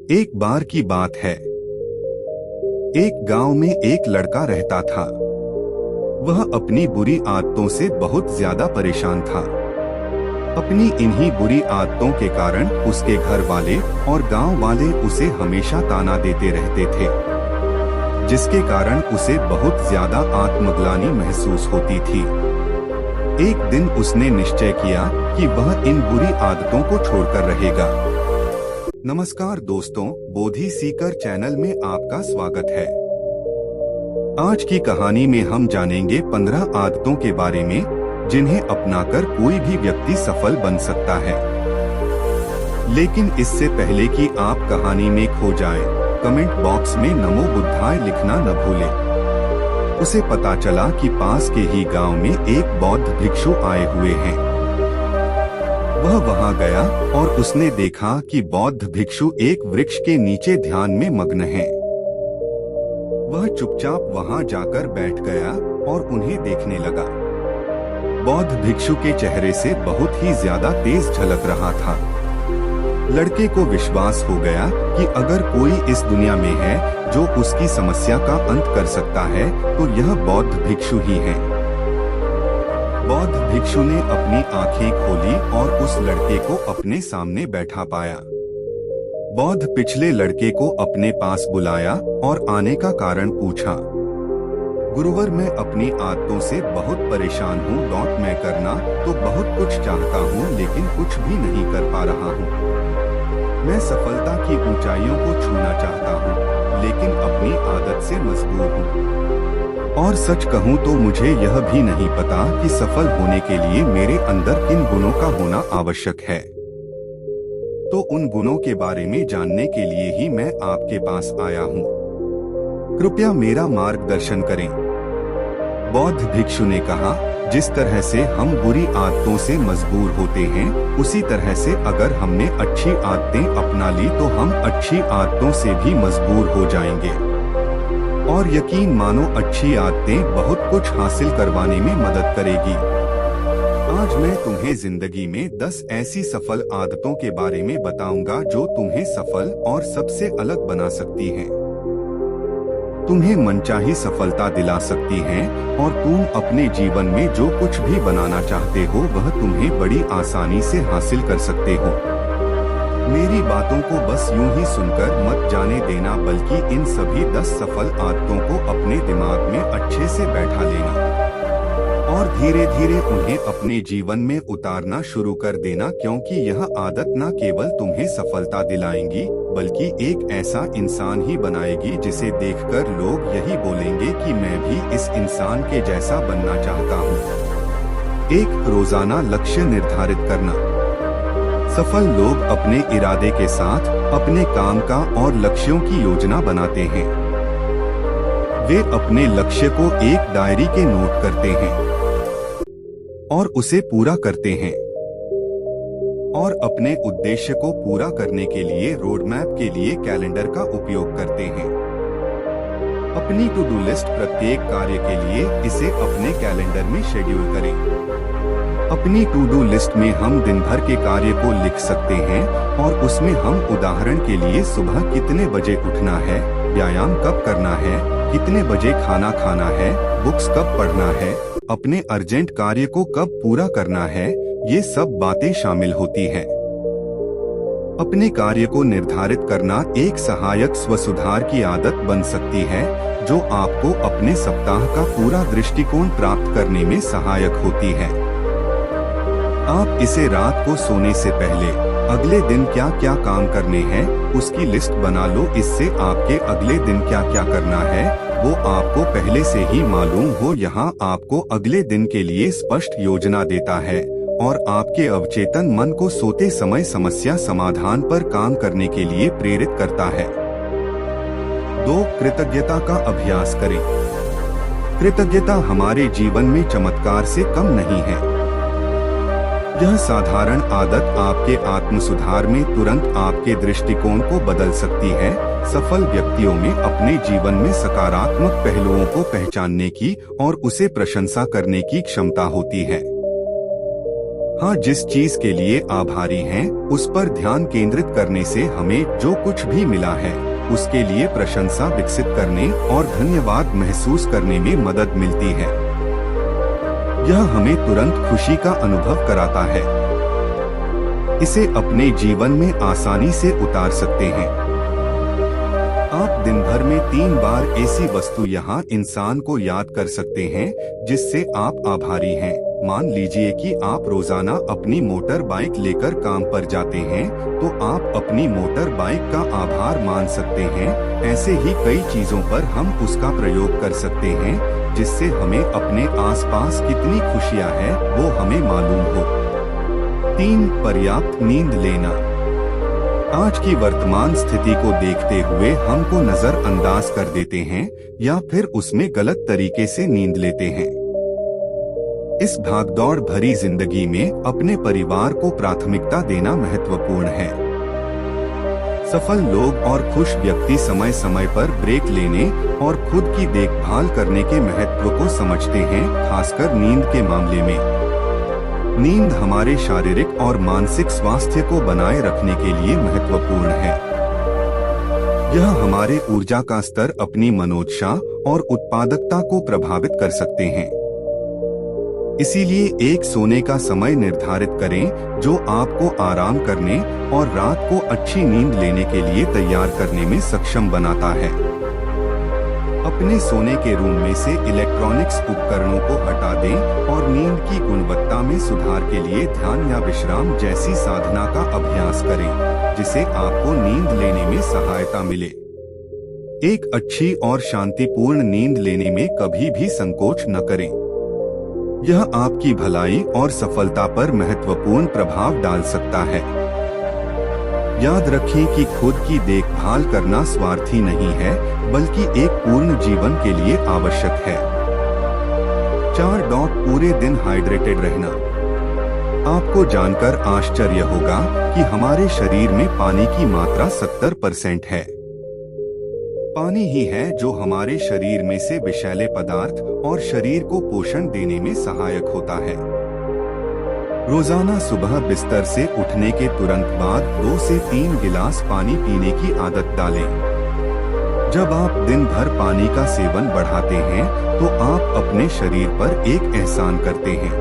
एक बार की बात है। एक गांव में एक लड़का रहता था। वह अपनी बुरी आदतों से बहुत ज्यादा परेशान था। अपनी इन्हीं बुरी आदतों के कारण उसके घर वाले और गांव वाले उसे हमेशा ताना देते रहते थे, जिसके कारण उसे बहुत ज्यादा आत्मग्लानि महसूस होती थी। एक दिन उसने निश्चय किया कि वह इन बुरी आदतों को छोड़कर रहेगा। नमस्कार दोस्तों, बोधि सीकर चैनल में आपका स्वागत है। आज की कहानी में हम जानेंगे 15 आदतों के बारे में जिन्हें अपनाकर कोई भी व्यक्ति सफल बन सकता है। लेकिन इससे पहले कि आप कहानी में खो जाएं, कमेंट बॉक्स में नमो बुद्धाय लिखना न भूलें। उसे पता चला कि पास के ही गांव में एक बौद्ध भिक्षु आए हुए हैं। वह वहां गया और उसने देखा कि बौद्ध भिक्षु एक वृक्ष के नीचे ध्यान में मग्न हैं। वह चुपचाप वहां जाकर बैठ गया और उन्हें देखने लगा। बौद्ध भिक्षु के चेहरे से बहुत ही ज्यादा तेज झलक रहा था। लड़के को विश्वास हो गया कि अगर कोई इस दुनिया में है जो उसकी समस्या का अंत कर सकता है तो यह बौद्ध भिक्षु ही है। बौद्ध भिक्षु ने अपनी आंखें खोली और उस लड़के को अपने सामने बैठा पाया। बौद्ध पिछले लड़के को अपने पास बुलाया और आने का कारण पूछा। गुरुवर, मैं अपनी आदतों से बहुत परेशान हूँ। मैं करना तो बहुत कुछ चाहता हूँ लेकिन कुछ भी नहीं कर पा रहा हूँ। मैं सफलता की ऊंचाइयों को छूना चाहता हूँ लेकिन अपनी आदत से मजबूर हूँ। और सच कहूँ तो मुझे यह भी नहीं पता कि सफल होने के लिए मेरे अंदर किन गुणों का होना आवश्यक है। तो उन गुणों के बारे में जानने के लिए ही मैं आपके पास आया हूँ। कृपया मेरा मार्गदर्शन करें। बौद्ध भिक्षु ने कहा, जिस तरह से हम बुरी आदतों से मजबूर होते हैं, उसी तरह से अगर हमने अच्छी आदतें अपना ली तो हम अच्छी आदतों से भी मजबूर हो जाएंगे। और यकीन मानो अच्छी आदतें बहुत कुछ हासिल करवाने में मदद करेगी। आज मैं तुम्हें जिंदगी में 10 ऐसी सफल आदतों के बारे में बताऊंगा जो तुम्हें सफल और सबसे अलग बना सकती हैं। तुम्हें मनचाही सफलता दिला सकती हैं और तुम अपने जीवन में जो कुछ भी बनाना चाहते हो वह तुम्हें बड़ी आसानी से हासिल कर सकते हो। मेरी बातों को बस यूं ही सुनकर मत जाने देना, बल्कि इन सभी 10 सफल आदतों को अपने दिमाग में अच्छे से बैठा लेना और धीरे धीरे उन्हें अपने जीवन में उतारना शुरू कर देना, क्योंकि यह आदत न केवल तुम्हें सफलता दिलाएंगी बल्कि एक ऐसा इंसान ही बनाएगी जिसे देखकर लोग यही बोलेंगे कि मैं भी इस इंसान के जैसा बनना चाहता हूँ। एक रोजाना लक्ष्य निर्धारित करना। सफल लोग अपने इरादे के साथ अपने काम का और लक्ष्यों की योजना बनाते हैं। वे अपने लक्ष्य को एक डायरी के नोट करते हैं और उसे पूरा करते हैं और अपने उद्देश्य को पूरा करने के लिए रोड मैप के लिए कैलेंडर का उपयोग करते हैं। अपनी टू डू लिस्ट प्रत्येक कार्य के लिए इसे अपने कैलेंडर में शेड्यूल करें। अपनी टू डू लिस्ट में हम दिन भर के कार्य को लिख सकते हैं और उसमें हम उदाहरण के लिए सुबह कितने बजे उठना है, व्यायाम कब करना है, कितने बजे खाना खाना है, बुक्स कब पढ़ना है, अपने अर्जेंट कार्य को कब पूरा करना है, ये सब बातें शामिल होती हैं। अपने कार्य को निर्धारित करना एक सहायक स्वसुधार की आदत बन सकती है जो आपको अपने सप्ताह का पूरा दृष्टिकोण प्राप्त करने में सहायक होती है। आप इसे रात को सोने से पहले अगले दिन क्या क्या काम करने हैं उसकी लिस्ट बना लो। इससे आपके अगले दिन क्या क्या करना है वो आपको पहले से ही मालूम हो। यहाँ आपको अगले दिन के लिए स्पष्ट योजना देता है और आपके अवचेतन मन को सोते समय समस्या समाधान पर काम करने के लिए प्रेरित करता है। 2. कृतज्ञता का अभ्यास करें। कृतज्ञता हमारे जीवन में चमत्कार से कम नहीं है। यह साधारण आदत आपके आत्म सुधार में तुरंत आपके दृष्टिकोण को बदल सकती है। सफल व्यक्तियों में अपने जीवन में सकारात्मक पहलुओं को पहचानने की और उसे प्रशंसा करने की क्षमता होती है। हाँ, जिस चीज के लिए आभारी हैं, उस पर ध्यान केंद्रित करने से हमें जो कुछ भी मिला है उसके लिए प्रशंसा विकसित करने और धन्यवाद महसूस करने में मदद मिलती है। यह हमें तुरंत खुशी का अनुभव कराता है। इसे अपने जीवन में आसानी से उतार सकते हैं। आप दिन भर में 3 बार ऐसी वस्तु यहाँ इंसान को याद कर सकते हैं जिससे आप आभारी हैं। मान लीजिए कि आप रोजाना अपनी मोटर बाइक लेकर काम पर जाते हैं, तो आप अपनी मोटर बाइक का आभार मान सकते हैं। ऐसे ही कई चीजों पर हम उसका प्रयोग कर सकते हैं जिससे हमें अपने आसपास कितनी खुशियां हैं वो हमें मालूम हो। 3. पर्याप्त नींद लेना। आज की वर्तमान स्थिति को देखते हुए हमको नजरअंदाज कर देते हैं या फिर उसमें गलत तरीके से नींद लेते हैं। इस भागदौड़ भरी जिंदगी में अपने परिवार को प्राथमिकता देना महत्वपूर्ण है। सफल लोग और खुश व्यक्ति समय समय पर ब्रेक लेने और खुद की देखभाल करने के महत्व को समझते हैं, खासकर नींद के मामले में। नींद हमारे शारीरिक और मानसिक स्वास्थ्य को बनाए रखने के लिए महत्वपूर्ण है। यह हमारे ऊर्जा का स्तर, अपनी मनोदशा और उत्पादकता को प्रभावित कर सकते हैं। इसीलिए एक सोने का समय निर्धारित करें जो आपको आराम करने और रात को अच्छी नींद लेने के लिए तैयार करने में सक्षम बनाता है। अपने सोने के रूम में से इलेक्ट्रॉनिक्स उपकरणों को हटा दें और नींद की गुणवत्ता में सुधार के लिए ध्यान या विश्राम जैसी साधना का अभ्यास करें, जिसे आपको नींद लेने में सहायता मिले। एक अच्छी और शांतिपूर्ण नींद लेने में कभी भी संकोच न करें। यह आपकी भलाई और सफलता पर महत्वपूर्ण प्रभाव डाल सकता है। याद रखें कि खुद की देखभाल करना स्वार्थी नहीं है, बल्कि एक पूर्ण जीवन के लिए आवश्यक है। 4. पूरे दिन हाइड्रेटेड रहना। आपको जानकर आश्चर्य होगा कि हमारे शरीर में पानी की मात्रा 70% है। पानी ही है जो हमारे शरीर में से विषैले पदार्थ और शरीर को पोषण देने में सहायक होता है। रोजाना सुबह बिस्तर से उठने के तुरंत बाद 2 से 3 गिलास पानी पीने की आदत डालें। जब आप दिन भर पानी का सेवन बढ़ाते हैं, तो आप अपने शरीर पर एक एहसान करते हैं।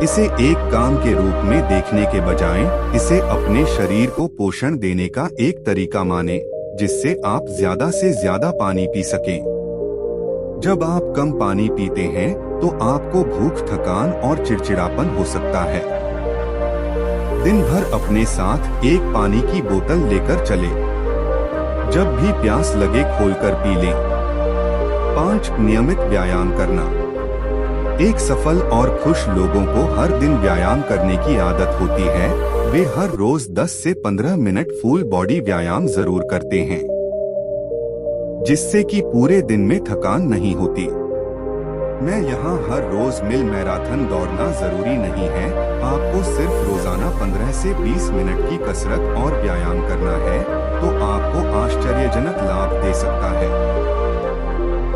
इसे एक काम के रूप में देखने के बजाय इसे अपने शरीर को पोषण देने का एक तरीका मानें, जिससे आप ज्यादा से ज्यादा पानी पी सकें। जब आप कम पानी पीते हैं, तो आपको भूख, थकान और चिड़चिड़ापन हो सकता है। दिन भर अपने साथ एक पानी की बोतल लेकर चलें। जब भी प्यास लगे खोलकर पी लें। 5. नियमित व्यायाम करना। एक सफल और खुश लोगों को हर दिन व्यायाम करने की आदत होती है। वे हर रोज 10 से 15 मिनट फुल बॉडी व्यायाम जरूर करते हैं, जिससे कि पूरे दिन में थकान नहीं होती। मैं यहाँ हर रोज मिल मैराथन दौड़ना जरूरी नहीं है। आपको सिर्फ रोजाना 15 से 20 मिनट की कसरत और व्यायाम करना है, तो आपको आश्चर्यजनक लाभ दे सकता है।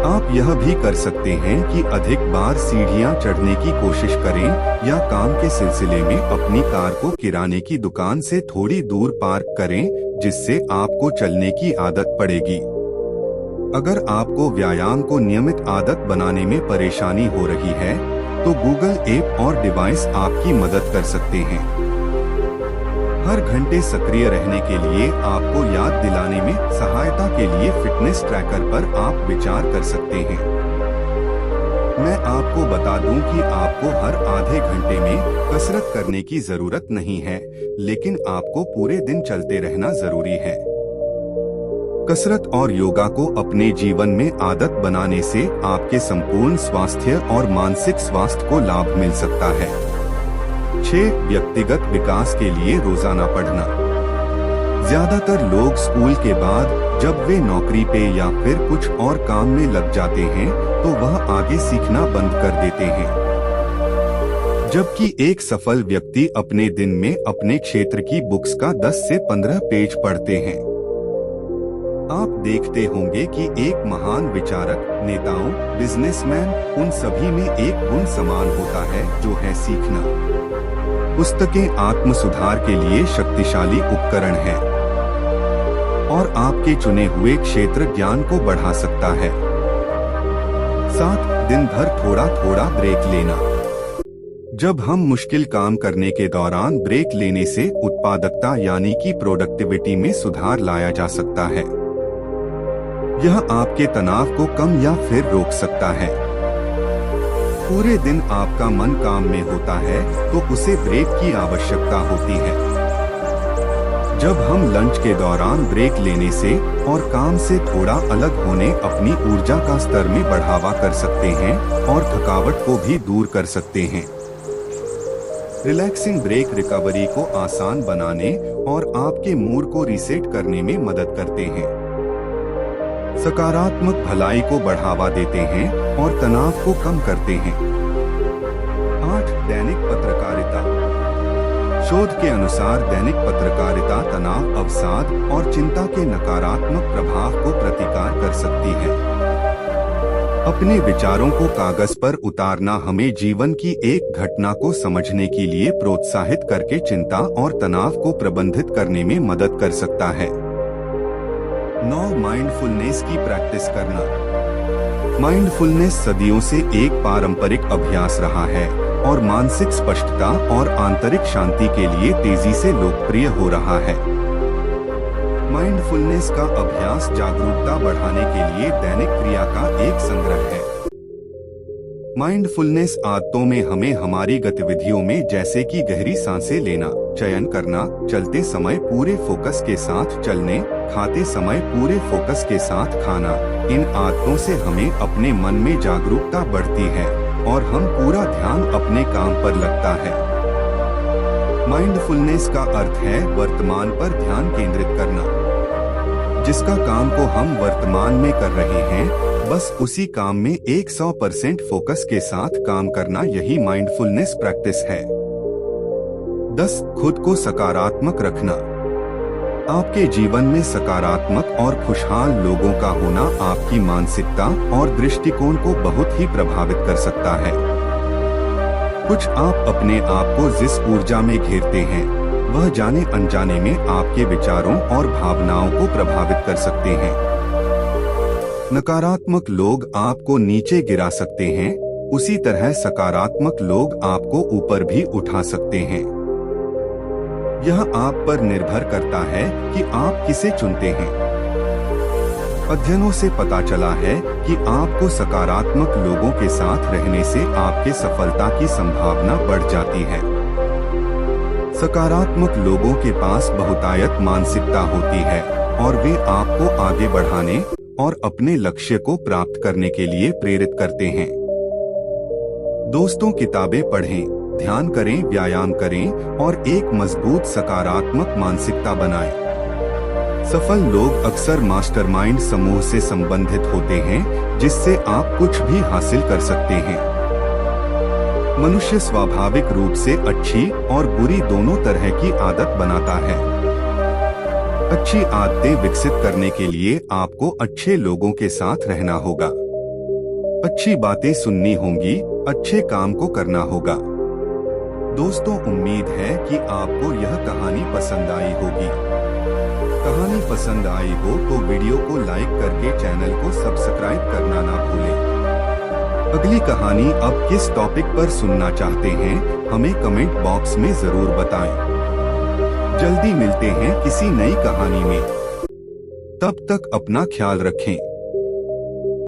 आप यह भी कर सकते हैं कि अधिक बार सीढ़ियां चढ़ने की कोशिश करें या काम के सिलसिले में अपनी कार को किराने की दुकान से थोड़ी दूर पार्क करें, जिससे आपको चलने की आदत पड़ेगी। अगर आपको व्यायाम को नियमित आदत बनाने में परेशानी हो रही है, तो गूगल ऐप और डिवाइस आपकी मदद कर सकते हैं। हर घंटे सक्रिय रहने के लिए आपको याद दिलाने में सहायता के लिए फिटनेस ट्रैकर पर आप विचार कर सकते हैं। मैं आपको बता दूं कि आपको हर आधे घंटे में कसरत करने की जरूरत नहीं है, लेकिन आपको पूरे दिन चलते रहना जरूरी है। कसरत और योगा को अपने जीवन में आदत बनाने से आपके संपूर्ण स्वास्थ्य और मानसिक स्वास्थ्य को लाभ मिल सकता है। 6. व्यक्तिगत विकास के लिए रोजाना पढ़ना। ज्यादातर लोग स्कूल के बाद जब वे नौकरी पे या फिर कुछ और काम में लग जाते हैं, तो वह आगे सीखना बंद कर देते हैं। जबकि एक सफल व्यक्ति अपने दिन में अपने क्षेत्र की बुक्स का 10 से 15 पेज पढ़ते हैं। आप देखते होंगे कि एक महान विचारक, नेताओं, बिजनेसमैन, उन सभी में एक गुण समान होता है, जो है सीखना। पुस्तकें आत्म सुधार के लिए शक्तिशाली उपकरण है और आपके चुने हुए क्षेत्र ज्ञान को बढ़ा सकता है। 7. दिन भर थोड़ा थोड़ा ब्रेक लेना। जब हम मुश्किल काम करने के दौरान ब्रेक लेने से उत्पादकता यानी कि प्रोडक्टिविटी में सुधार लाया जा सकता है। यह आपके तनाव को कम या फिर रोक सकता है। पूरे दिन आपका मन काम में होता है तो उसे ब्रेक की आवश्यकता होती है। जब हम लंच के दौरान ब्रेक लेने से और काम से थोड़ा अलग होने अपनी ऊर्जा का स्तर में बढ़ावा कर सकते हैं और थकावट को भी दूर कर सकते हैं। रिलैक्सिंग ब्रेक रिकवरी को आसान बनाने और आपके मूड को रीसेट करने में मदद करते हैं, सकारात्मक भलाई को बढ़ावा देते हैं और तनाव को कम करते हैं। 8. दैनिक पत्रकारिता। शोध के अनुसार दैनिक पत्रकारिता तनाव, अवसाद और चिंता के नकारात्मक प्रभाव को प्रतिकार कर सकती है। अपने विचारों को कागज पर उतारना हमें जीवन की एक घटना को समझने के लिए प्रोत्साहित करके चिंता और तनाव को प्रबंधित करने में मदद कर सकता है। 9. माइंडफुलनेस की प्रैक्टिस करना। माइंडफुलनेस सदियों से एक पारंपरिक अभ्यास रहा है और मानसिक स्पष्टता और आंतरिक शांति के लिए तेजी से लोकप्रिय हो रहा है। माइंडफुलनेस का अभ्यास जागरूकता बढ़ाने के लिए दैनिक क्रिया का एक संग्रह है। माइंडफुलनेस आदतों में हमें हमारी गतिविधियों में जैसे कि गहरी सांसें लेना, चयन करना, चलते समय पूरे फोकस के साथ चलने, खाते समय पूरे फोकस के साथ खाना, इन आदतों से हमें अपने मन में जागरूकता बढ़ती है और हम पूरा ध्यान अपने काम पर लगता है। माइंडफुलनेस का अर्थ है वर्तमान पर ध्यान केंद्रित करना। जिसका काम को हम वर्तमान में कर रहे हैं, बस उसी काम में 100% फोकस के साथ काम करना, यही माइंडफुलनेस प्रैक्टिस है। 10. खुद को सकारात्मक रखना। आपके जीवन में सकारात्मक और खुशहाल लोगों का होना आपकी मानसिकता और दृष्टिकोण को बहुत ही प्रभावित कर सकता है। कुछ आप अपने आप को जिस ऊर्जा में घेरते हैं, वह जाने अनजाने में आपके विचारों और भावनाओं को प्रभावित कर सकते हैं। नकारात्मक लोग आपको नीचे गिरा सकते हैं, उसी तरह सकारात्मक लोग आपको ऊपर भी उठा सकते हैं। यह आप पर निर्भर करता है कि आप किसे चुनते हैं। अध्ययनों से पता चला है कि आपको सकारात्मक लोगों के साथ रहने से आपके सफलता की संभावना बढ़ जाती है। सकारात्मक लोगों के पास बहुतायत मानसिकता होती है और वे आपको आगे बढ़ाने और अपने लक्ष्य को प्राप्त करने के लिए प्रेरित करते हैं। दोस्तों, किताबें पढ़ें, ध्यान करें, व्यायाम करें और एक मजबूत सकारात्मक मानसिकता बनाएं। सफल लोग अक्सर मास्टरमाइंड समूह से संबंधित होते हैं, जिससे आप कुछ भी हासिल कर सकते हैं। मनुष्य स्वाभाविक रूप से अच्छी और बुरी दोनों तरह की आदत बनाता है। अच्छी आदतें विकसित करने के लिए आपको अच्छे लोगों के साथ रहना होगा, अच्छी बातें सुननी होंगी, अच्छे काम को करना होगा। दोस्तों, उम्मीद है कि आपको यह कहानी पसंद आई होगी। कहानी पसंद आई हो तो वीडियो को लाइक करके चैनल को सब्सक्राइब करना ना भूलें। अगली कहानी अब किस टॉपिक पर सुनना चाहते हैं, हमें कमेंट बॉक्स में जरूर बताएं। जल्दी मिलते हैं किसी नई कहानी में। तब तक अपना ख्याल रखें।